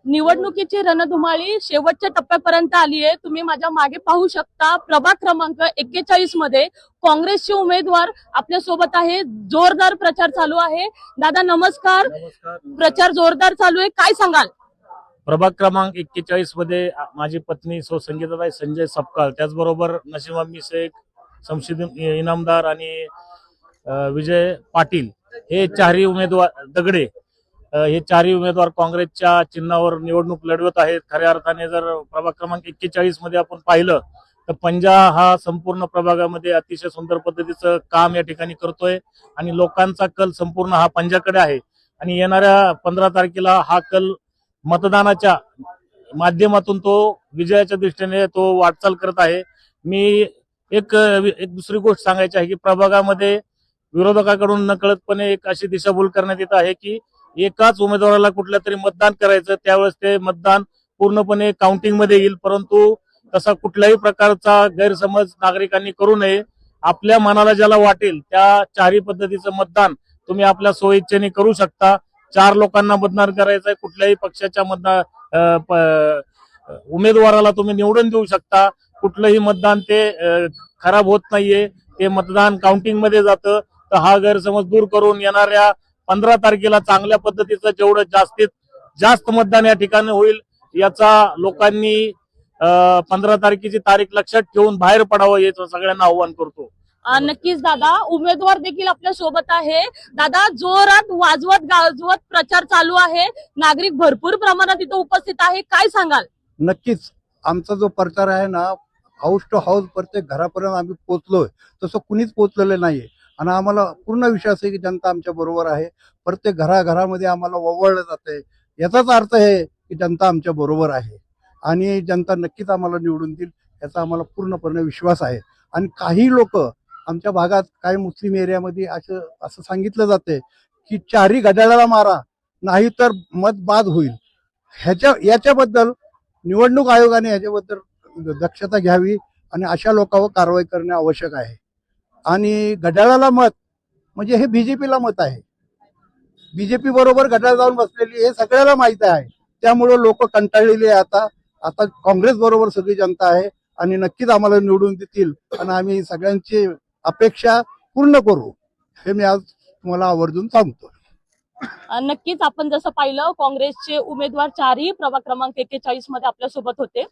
निवडणुकीची रणधुमाळी शेवटच्या टप्प्यापर्यंत आली आहे। तुम्ही माझ्या मागे पाहू शकता, प्रभाग क्रमांक 41 मध्ये काँग्रेसचे उमेदवार आपल्या सोबत आहे। जोरदार प्रचार चालू आहे। दादा नमस्कार। प्रचार जोरदार चालू आहे, काय सांगाल? प्रभाग क्रमांक 41 मध्ये माझी पत्नी सौ संगीताताई संजय सपकाळ, त्याचबरोबर नसीम अम्मी शेख, शमशुद्दीन इनामदार आणि विजय पाटील हे चारही उमेदवार दगडे हे चारही उमेदवार काँग्रेसच्या चिन्हावर निवडणूक लढवत आहेत। खऱ्या अर्थाने जर प्रभाग क्रमांक 41 मध्ये आपण पाहिलं तर पंजा हा संपूर्ण प्रभागामध्ये अतिशय सुंदर पद्धतीचं काम या ठिकाणी करतोय आणि लोकांचा कल संपूर्ण हा पंजाकडे आहे आणि येणाऱ्या 15 तारखेला हा कल मतदानाच्या माध्यमातून तो विजयाच्या दृष्टीने तो वाटचाल करत आहे। मी एक दुसरी गोष्ट सांगायची आहे की प्रभागामध्ये विरोधकाकडून नकळतपणे एक अशी दिशाभूल करण्यात येत आहे की एकाच उमेदवाराला कुठल्या तरी मतदान करायचं, त्यावेळेस ते मतदान पूर्णपणे काउंटिंग मध्ये येईल, परंतु तसा कुठल्याही प्रकारचा गैरसमज नागरिकांनी करू नये। आपल्या मनाला ज्याला वाटेल त्या चारही पद्धतीचं मतदान तुम्ही आपल्या सोयीच्छेने करू शकता। 4 लोकांना मतदान करायचंय, कुठल्याही पक्षाच्या उमेदवाराला तुम्ही निवडून देऊ शकता। कुठलंही मतदान ते खराब होत नाहीये, ते मतदान काउंटिंग मध्ये जातं। तर हा गैरसमज दूर करून येणाऱ्या 15 तारखेला चांगल्या पद्धतीचं जेवढं जास्तीत जास्त मतदान या ठिकाणी होईल याचा लोकांनी 15 तारखेची तारीख लक्षात ठेवून बाहेर पडावं याचं सगळ्यांना आव्हान करतो। नक्कीच दादा, उमेदवार देखील आपल्या सोबत आहे। दादा, जोरात वाजवत गाजवत प्रचार चालू आहे, नागरिक भरपूर प्रमाणात इथे उपस्थित आहे, काय सांगाल? नक्कीच आमचा जो प्रचार आहे ना, हाऊस टू हाऊस प्रत्येक घरापर्यंत आम्ही पोहोचलोय, तसं कुणीच पोहोचलेलं नाहीये आणि आम्हाला पूर्ण विश्वास आहे की जनता आमच्या बरोबर आहे। प्रत्येक घराघरामध्ये आम्हाला ओवाळलं जाते, याचाच अर्थ आहे की जनता आमच्या बरोबर आहे आणि जनता नक्कीच आम्हाला निवडून देईल याचा आम्हाला पूर्णपणे विश्वास आहे। आणि काही लोक आमच्या भागात काही मुस्लिम एरियामध्ये असं सांगितलं जाते की चारी घड्याळाला मारा नाही तर मत बाद होईल। याच्याबद्दल निवडणूक आयोगाने याच्याबद्दल दक्षता घ्यावी आणि अशा लोकांवर कारवाई करणे आवश्यक आहे। आणि घड्याळाला मत म्हणजे हे बीजेपीला मत आहे, बीजेपी बरोबर घड्याळ जाऊन बसलेली हे सगळ्याला माहित आहे। त्यामुळे लोक कंटाळलेली आहे। आता काँग्रेस बरोबर सगळी जनता आहे आणि नक्कीच आम्हाला निवडून देतील आणि आम्ही सगळ्यांची अपेक्षा पूर्ण करू, हे मी आज तुम्हाला आवर्जून सांगतो। नक्कीच आपण जसं पाहिलं, काँग्रेसचे उमेदवार चारही प्रभाग क्रमांक 41 मध्ये आपल्या सोबत होते।